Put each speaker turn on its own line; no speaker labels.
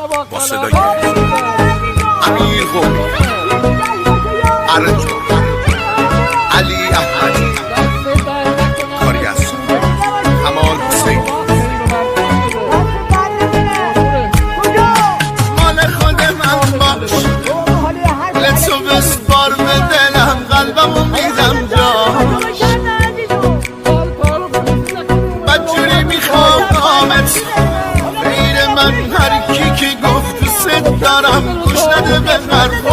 با صدای امیر قومی، ارجو، علی احمدی، کاری از کمال حسین، مال خود من باش، لطفو بسپار به دلم، قلبمو میدم جاش، بدجوری میخوامت غیر من، هر کی که گفت دوست دارم گوش نده به حرف